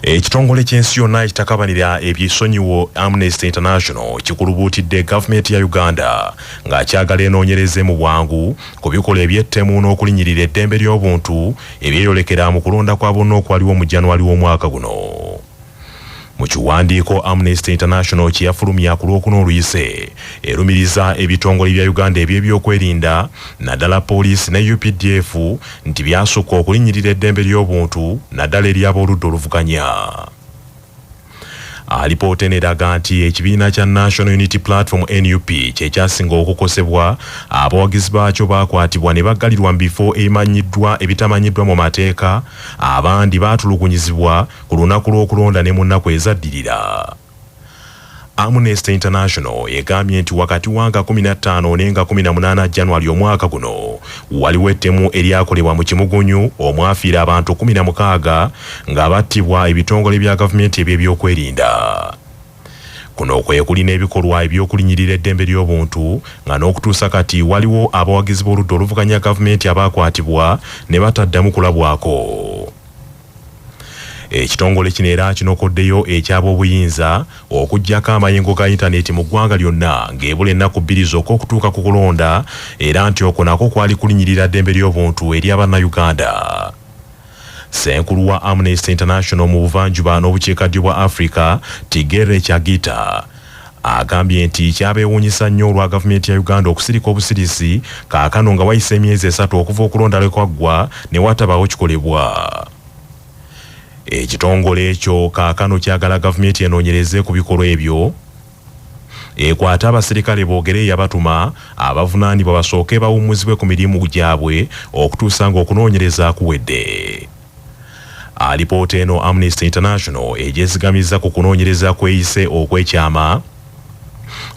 Ekitongole ky'ensi yonna ekitakabanira ebyesonyiwo Amnesty International kikulubuutidde gavumenti ya Uganda nga kyagala enoonyereze mu bwangu ku bikolwa eby'ettemu n'okulinyirira eddembe ly'obuntu ebyeyolekera mu kulonda kwa bonna okwaliwo mu January w'omwaka guno. Mu kiwandiiko Amnesty International kyeyafulumya ku Lwokuna oluyise erumiriza ebitongole bya Uganda eby'ebyokwerinda naddala poliisi ne UPDF nti byasukka okulinyirira eddembe ly'obuntu naddala ery'abooludda oluvuganya. Alipoota eraga nti ekibiina kya National Unity Platform NUP kyekyasinga okukosebwa, abawagizi baakyo baakwatibwa ne baggalirwa mu bifo ebitamanyiddwa mu mateeka, abandi baatulugunyizibwa ku lunaku lw'okulonda ne mu nnaku ezaddirira. Amnesty International egambye nti wakati wanga 15 nenga 18 January omwaka guno waliwo ettemu eryakolebwa mu Kimugunyu omwafiira abantu 16 nga battibwa ebitongole bya gavumenti eby'ebyokwerinda. Kuno kwe kuli n'ebikolwa eby'okulinyirira eddembe ly'obuntu nga n'okutuusa kati waliwo abawagizi b'oludda oluvuganya gavumenti abaakwatibwa ne bataddamu kulabwako. Ekitongole kino era kinokoddeyo ekyab'obuyinza okuggyako amayengo ga intaneti mu ggwanga lyonna ng'ebula ennaku 2 zokka okutuuka ku kulonda, era nti okwo nako kwali kulinyirira ddembe ly'obuntu eri Abannayuganda. Ssenkulu wa Amnesty International mu buvanjuba n'obukiikaddyo bwa Africa, Tigere Kyagita, agambye nti kyabeewuunyisa nnyo olwa gavumenti ya Uganda okusirika obusirisi kaakano nga wayise emyezi 3 okuva okulonda lwe kwaggwa ne watabaawo kikolebwa. Ekitongole ekyo kaakano kyagala gavumenti enoonyereze ku bikolwa ebyo, ekwata abasirikale boogere yabatuma abavunaanibwa basooke bawummuzibwe ku mirimu gyabwe okutuusa ng'okunoonyereza kuwedde. Alipoota eno Amnesty International egyezigamiza ku kunoonyereza kweyise okw'ekyama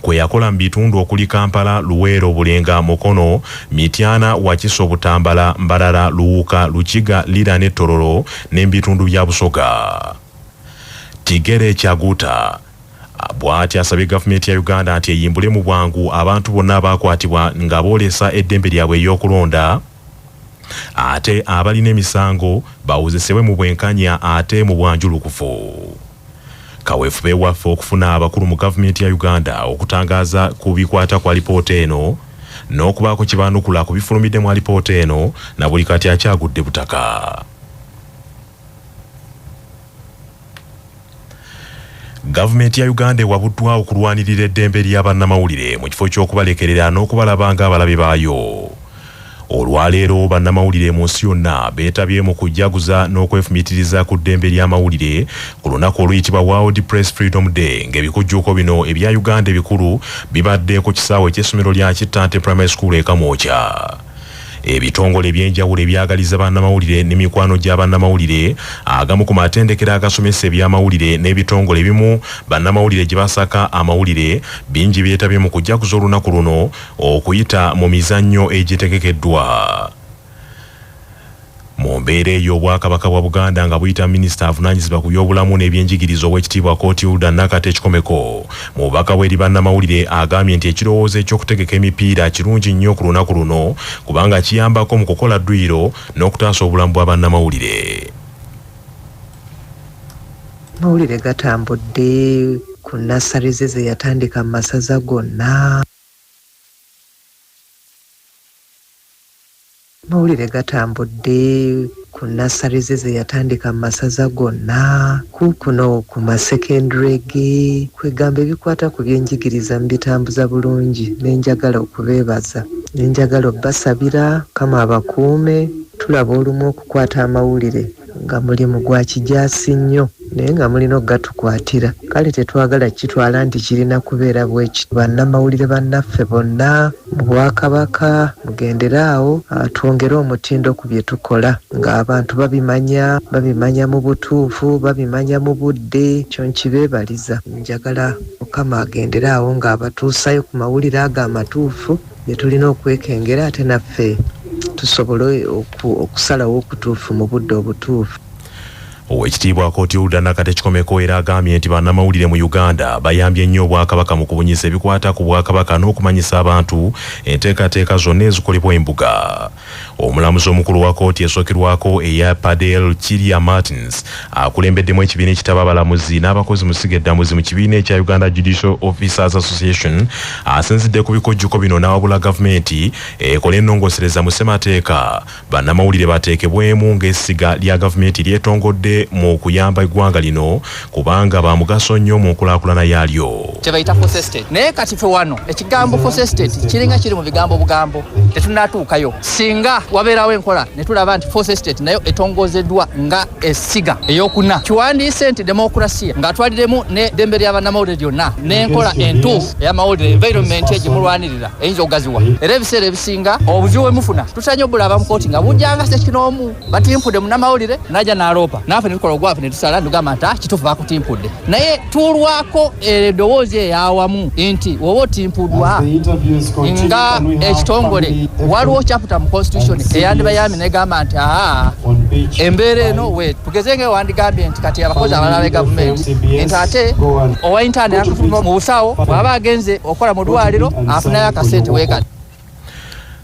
kwe yakola mu bitundu okuli Kampala, Luweero, Bulenga, Mukono, Mityana, Wakiso, Butambala, Mbarara, Luwuka, Lukiga, Lira ne Tororo n'ebitundu bya Busoga. Tigere Kyaguta bw'ati asabye gavumenti ya Uganda nti eyimbule mu bwangu abantu bonna abaakwatibwa nga boolesa eddembe lyabwe ery'okulonda, ate abalina emisango bawozesebwe mu bwenkanya ate mu bwanjulukufu. Kaweefube waffe okufuna abakulu mu gavumenti ya Uganda okutangaza ku bikwata kwa alipoota eno n'okubaako kibaanukula ku bifulumidde mu alipoota eno na buli kati akyagudde butaka. Gavumenti ya Uganda ewabuddwa okulwanirira eddembe ly'abannamawulire mu kifo ky'okubalekerera n'okubalaba ng'abalabe baayo. Olwaleero bannamawulire mu nsi yonna beetabye mu kujjaguza n'okwefumitiriza ku ddembe ly'amawulire ku lunaku oluyitibwa World Press Freedom Day, ng'ebikujjuko bino ebya Uganda ebikulu bibadde ku kisaawe ky'essomero lya Kittante Primary School e Kamwokya. Ebitongole eby'enjawulo ebyagaliza bannamawulire n'emikwano gy'abannamawulire agamu ku matendekero agasomesa eby'amawulire n'ebitongole ebimu bannamawulire gye basaka amawulire bingi byetabye mu kujjaguza olunaku luno okuyita mu mizannyo egitegekeddwa. Mu mbeera eyo Obwakabaka bwa Buganda nga buyita minisita avunaanyizibwa ku by'obulamu n'ebyenjigiriza Oweekitiibwa Kotiuda Nakate Kikomeko mu bubaka bwe eri bannamawulire agambye nti ekirowoozo eky'okutegeka emipiira kirungi nnyo ku lunaku luno kubanga kiyambako mu kukola dduyiro n'okutaasa obulamu bwa bannamawulire. Amawulire gatambudde ku nnassale ze yatandika mu masaza gonna. Amawulire gatambudde ku nnassale ze yatandika mu masaza gonna, kuno ku masekendule ge, kwegamba ebikwata ku byenjigiriza mbitambuza bulungi, nenjagala okubeebaza, nenjagala obbasabira kama abakuume. Tulaba olumu okukwata amawulire nga mulimu gwa kijaasi nnyo naye nga mulina okugatukwatira, kale tetwagala kitwala nti kirina kubeera bweki. Bannamawulire bannaffe bonna mu Bwakabaka mugenderaawo twongere omutindo ku bye tukola ng'abantu babimanya mu butuufu, babimanya mu budde, kyo nkibeebaliza. Njagala Mukama agenderaawo ng'abatuusayo ku mawulire ago amatuufu bye tulina okwekengera ate naffe tusobole okusalawo okutuufu mu budde obutuufu. Oweekitiibwa Kotiuda Nakate Kikomeko era agambye nti bannamawulire mu Uganda bayambye nnyo Obwakabaka mu kubunyisa ebikwata ku Bwakabaka n'okumanyisa abantu enteekateeka zonna ezikolebwa embuga. Omulamuzi omukulu wa kkooti esookerwako eya Padel Chiria Martins akulembeddemu ekibiina ekitaba abalamuzi n'abakozi musigeddamuzi mu kibiina ekya Uganda Judicial Officers Association asinzidde ku bikojjuko bino n'awabula gavumenti ekola ennongosereza mu ssemateeka bannamawulire bateekebwemu ng'essiga lya gavumenti lyetongodde mu kuyamba eggwanga lino kubanga ba mugaso nnyo mu nkulaakulana yaalyo. Kyebayita force state naye kati ffe wano ekigambo force state kiringa kiri mu bigambo bugambo tetunaatuukayo singa wabeerawo enkola ne tulaba nti force state nayo etongozeddwa nga essiga ey'okuna kiwandiise nti demokrasiya ng'atwaliremu ne ddembe ly'abannamawulire lyonna n'enkola entuufu ey'amawulire environment egimulwanirira eyinza okugaziwa era ebiseera ebisinga obuzibu bwe mufuna tutanye obulaba mu kooti nga bujjanga sekinoomu batimpudde munnamawulire n'ajja n'aloopa naffe ne tukola ogwafe ne tusala ndugamba nti kituufu bakutimpudde naye tuulwako eddoboozi ey'awamu nti woba otimpuddwa nga ekitongole waliwo chapter mu constitution eyandiba yami negamba nti embeera eno we tugeze ng'ewandigambye nti kati abakozi abalala be gavumenti nti ate owa intani yakufuluma mu busawo bw'aba agenze okukola mu ddwaliro afunayo akasente weekati.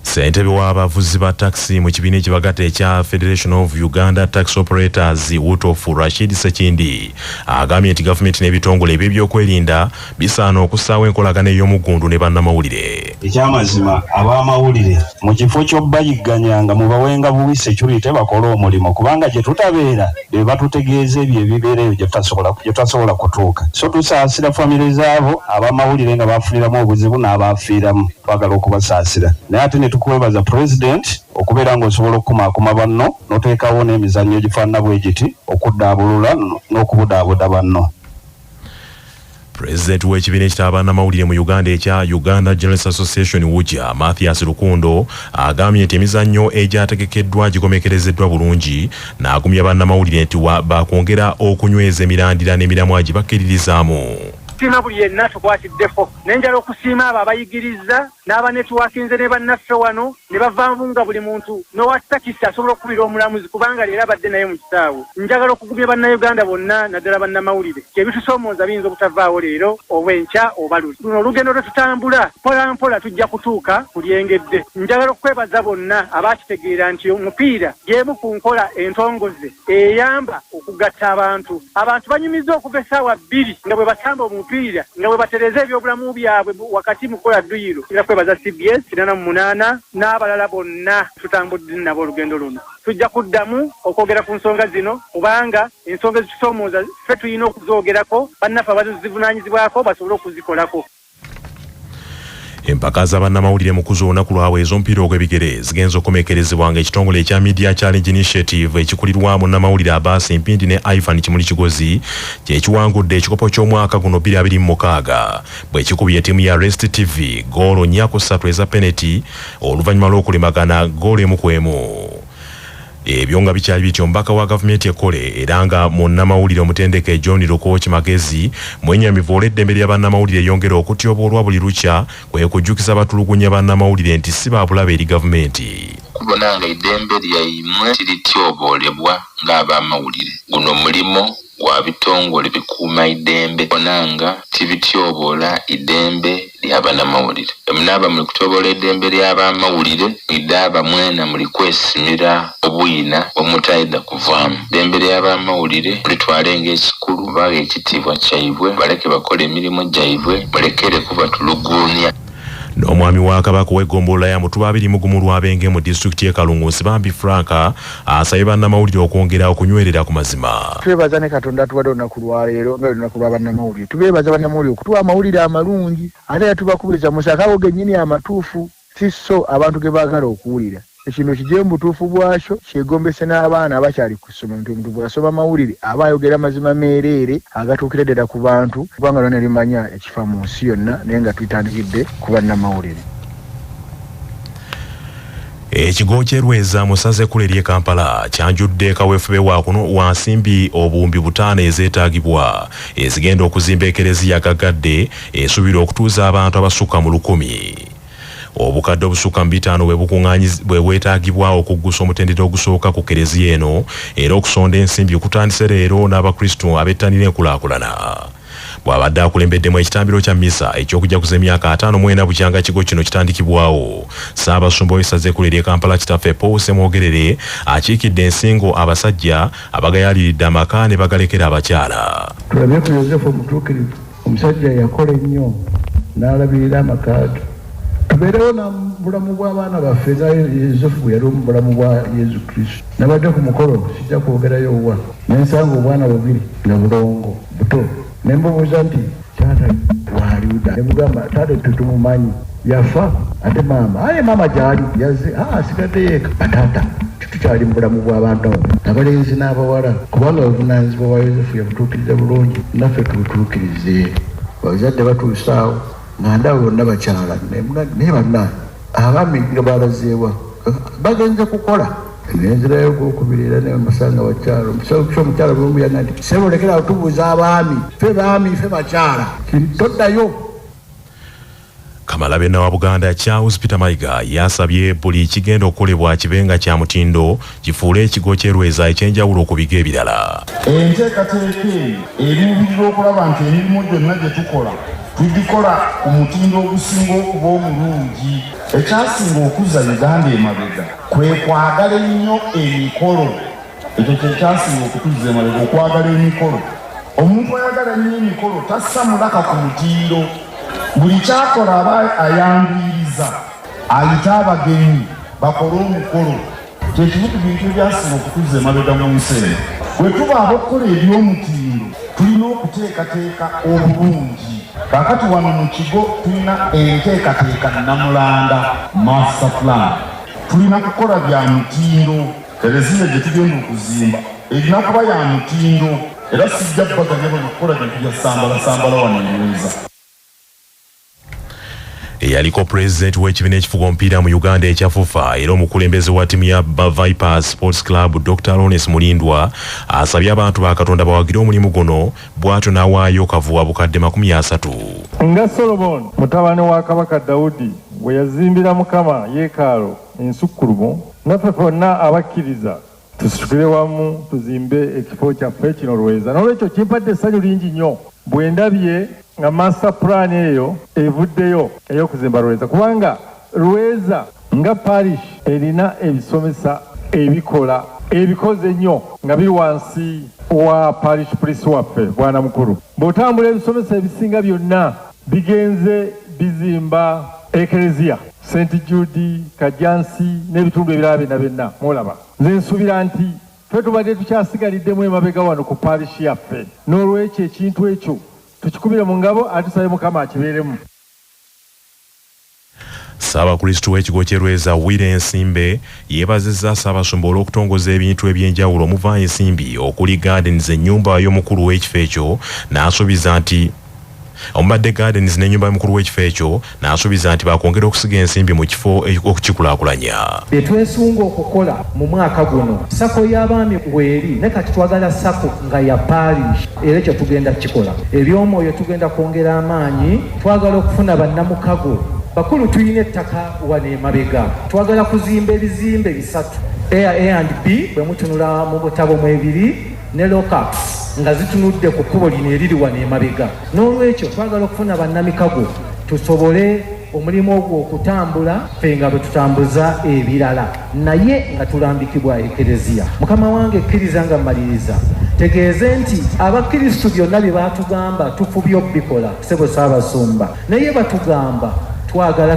Ssentebe w'abavuzi ba taxi mu kibiina ekibagatta ekya Federation of Uganda Tax Operators Wutofu Rashid Sekindi agambye nti gavumenti n'ebitongole eby'ebyokwerinda bisaana okussaawo enkolagana ey'omuggundu ne bannamawulire. Ekyamazima ab'amawulire mu kifo ky'obbayigganyanga mu bawenga buwi security bakola omulimu kubanga gye tutabeera be batutegeeza ebyo ebibeereyo gye tutasobola kutuuka. So tusaasira famire zaabo ab'amawulire nga bafuniramu obuzibu n'abaafiiramu twagala okubasaasira naye ate ne tukwebaza president okubeera ng'osobola okukumaakuma banno n'oteekawo n'emizannyo egifaanana bwe giti okuddaabulula n'okubudaabuda banno. President w'ekibiina ekitaba bannamawulire mu Uganda ekya Uganda Journalists Association Wuja Mathias Lukundo agambye nti emizannyo egyategekeddwa gikomekerezeddwa bulungi n'agumya bannamawulire nti bakwongera okunyweza emirandira n'emiramwa gibakkiririzaamu. Sima buli yenna tukwatiddeko nenjala okusiima abo abayigiriza n'abanetwakinze ne bannaffe wano ne bavanga buli muntu n'owatakisi asobola okubira omulamuzi kubanga leero abadde naye mu kisaawe. Njagala okugumya bannayuganda bonna naddala bannamawulire kyebitusoomooza biyinza obutavaawo leero oba enkya oba luli. Luno olugendo lwe tutambula mpola mpola tujja kutuuka ku lyengedde. Njagala okwebaza bonna abakitegeera nti omupiira y'emu ku nkola entongoze eyamba okugatta abantu. Abantu banyumiza okuva essaawa 2 nga bwe basamba omupiira nga bwe batereza ebyobulamu byabwe wakati mu kola dduyiro. Kwebaza CBS 88 n'abalala bonna tutambudde nabo olugendo luno. Tujja kuddamu okwogera ku nsonga zino kubanga ensonga ezitusoomooza ffe tulina okuzoogerako bannaffe abazivunaanyizibwako basobole okuzikolako. Empaka z'abannamawulire mu kuza olunaku lwabwe ez'omupiira ogw'ebigere zigenza okukomekerezebwa ng'ekitongole ekya Media Challenge Initiative ekikulirwa munnamawulire Abbas Mpindi ne Ivan Kimuli Kigozi kyekiwangudde ekikopo ky'omwaka guno 2026 bwe kikubye ttiimu ya Rest TV goolo 4-3 eza penalty oluvannyuma lw'okulemagana goolo 1-1. Ebyo nga bikyali bityo omubaka wa gavumenti ekkole era nga munnamawulire omutendeke John Lukochi Magezi mwenyamivu olw'eddembe lya bannamawulire yongera okutyoboolwa buli lukya kwe kujjukiza batulugunya bannamawulire nti si baabulabe eri gavumenti. Kubonanga eddembe lyaimwe tirityoboolebwa ng'abamawulire guno mulimo gwa bitongole bikuuma idembe bonanga tibityoboola idembe ly'abannamawulire. Emunaaba muli kutoboola eddembe ly'abamawulire iddaaba mwena muli kwesimira obwina omutayida kuvaamu. Eddembe ly'abamawulire litwale ng'ekikulu baga ekitiibwa kyaibwe baleke bakola emirimu gyaibwe balekere kubatuluguunya. N'omwami wa Kabaka w'eggombolola ya Mutuba 21 Lwabenge mu disitulikiti y'e Kalungu Nsibambi Franka asabye bannamawulire okwongera okunywerera ku mazima. Twebaza ne Katonda tuwadde olunaku lwa leero nga lunaku lwa bannamawulire. Tubeebaza bannamawulire okutuwa amawulire amalungi ate yatubakubiriza mu sakaabo gennyini amatuufu si so abantu ge baagala okuwulira. Ekintu kijje mu butuufu bwakyo kyegombese n'abaana abakyali ku ssomero nti omuntu bw'asoma amawulire aba ayogera amazima meereere agatuukira ddala ku bantu kubanga lona limanya ekifa mu nsi yonna naye nga tuyitandikidde ku bannamawulire. Ekigo ky'Erweza mu ssaza ekkulu ery'e Kampala kyanjudde kaweefube waakuno wa nsimbi obuwumbi 5 ezeetaagibwa ezigenda okuzimba ekereziya gagadde esuubira okutuuza abantu abasukka mu 1,000. Obukadde obusukka mu 5 bwe bwetaagibwa okuggusa omutendera ogusooka ku kereziya eno era okusonda ensimbi kutandise leero n'abakristo abettanira enkulaakulana. bw'abadde akulembeddemu ekitambiro kya mmisa eky'okujaguza emyaka 5 mwenda bukyanga kigo kino kitandikibwawo. Ssaabasumba w'essaza ekkulu ery'e Kampala kitaffe Paul Semwogerere akiikidde ensingo abasajja abagayaaliridde amaka ne bagalekera abakyala. Tulabye ku Yozefu omutuukirivu, omusajja yakola ennyo n'alabirira amaka ge. Tubeerewo na bulamu bw'abaana baffe nga Yozefu bwe yali omubulamu bwa Yesu Kristo. Nabadde ku mukolo sijja kwogerayo wa n'ensanga obwana bubiri nga bulongo buto ne mbubuuza nti taata waaliuda ne mugamba taata tetumumanyi yafa ate maama gyali yazze asigadde yeeka bataata tukyali mu bulamu bw'abantu abalenzi n'abawala kubanga obuvunaanyizibwa bwa Yozefu yabutuukiriza bulungi naffe tubutuukirize. Abazadde batuusaawo nga ndawo bonna bakyala naye banna abaami nga balazeewa bagenze kukola nenzirayo gwokubirira ne musanga bakyala omukyala bwemuyanga nti sebo lekera tubuuza abaami ffe bakyala toddayo. Kamalabyonna wa Buganda Charles Peter Mayiga yasabye buli kigenda okukolebwa kibenga kya mutindo kifuule ekigo ky'Erweza ekyenjawulo ku bigo ebirala. Enteekateeka eruubirira okulaba nti emirimu gyonna gye tukola tugikola ku mutindo ogusinga okuba omulungi. Ekyasinga okuzza Uganda emabega kwe kwagala ennyo emikolo. Ekyo kye kyasinga okutuzza emabega, okwagala emikolo. Omuntu ayagala ennyo emikolo tassa mulaka ku mutindo. Buli kyakola aba ayanguyiriza ayita abagenyi bakole omukolo. Kyekimu ku bintu ebyasinga okutuzza emabega mu nsi eno. Bwe tuba abakola eby'omutindo tulina okuteekateeka obulungi. Kakati wano mu kigo tulina enteekateeka namulanda master plan. Tulina kukola bya mutindo. Ereziya gye tugenda okuzimba erina kuba ya mutindo era sijja baganya banokukola bintu bya sambala wano Erweza. Eyaliko President w'ekibiina ekifuga omupiira mu Uganda ekyafufa era omukulembeze wa ttiimu ya Vipers Sports Club Dr. Lawrence Mulindwa asabye abantu ba Katonda bawagire omulimu guno bw'atyo n'awaayo kavuwa bukadde 30. Nga Solomon mutabani wa Kabaka Daudi bwe yazimbira Mukama yeekaalu ensukkulumu, naffe fonna abakkiriza tusitukire wamu tuzimbe ekifo kyaffe kino Lweza. N'olwekyo kimpadde essanyu lingi nnyo bwe ndabye nga master plan eyo evuddeyo ey'okuzimba Lweza, kubanga Lweza nga parish erina ebisomesa ebikola ebikoze nnyo nga biri wansi wa parish priest waffe bwana mukulu. Bw'otambula ebisomesa ebisinga byonna bigenze bizimba ekereziya St. Jude, Kajansi n'ebitundu ebirala byonna mulaba. Nze nsuubira nti ffe tubadde tukyasigaliriddemu emabega wano ku parish yaffe, n'olwekyo ekintu ekyo tukikubire mu ngabo atusabe Mukama akibeeremu. Ssaabakristu w'ekigo ky'Erweza Wire Ensimbe yeebazizza Ssaabasumba olw'okutongoza ebintu eby'enjawulo omuva ensimbi okuli Gardens ennyumba y'omukulu w'ekifo ekyo n'asuubiza nti Ombadde Gardens n'ennyumba y'omukulu w'ekifo ekyo n'asuubiza nti bakwongera okusiga ensimbi mu kifo okukikulaakulanya. Twesunga okukola mu mwaka guno sako y'abaami bweri ne kati twagala sako nga ya parish era ekyo tugenda kikola. Eby'omwoyo tugenda kwongera amaanyi, twagala okufuna bannamukago bakulu. Tulina ettaka wano emabega, twagala kuzimba ebizimbe 3 A and B bwe mutunula mu butabo mu 2 ne lockups nga zitunudde ku kkubo lino eriri wano emabega. N'olwekyo twagala okufuna bannamikago tusobole omulimu ogwo okutambula ffe nga bwe tutambuza ebirala naye nga tulambikibwa ekereziya. Mukama wange kkiriza nga mmaliriza tegeeze nti abakkiristu byonna bye baatugamba tufubye okubikola ssebo Ssaabasumba naye batugamba twagala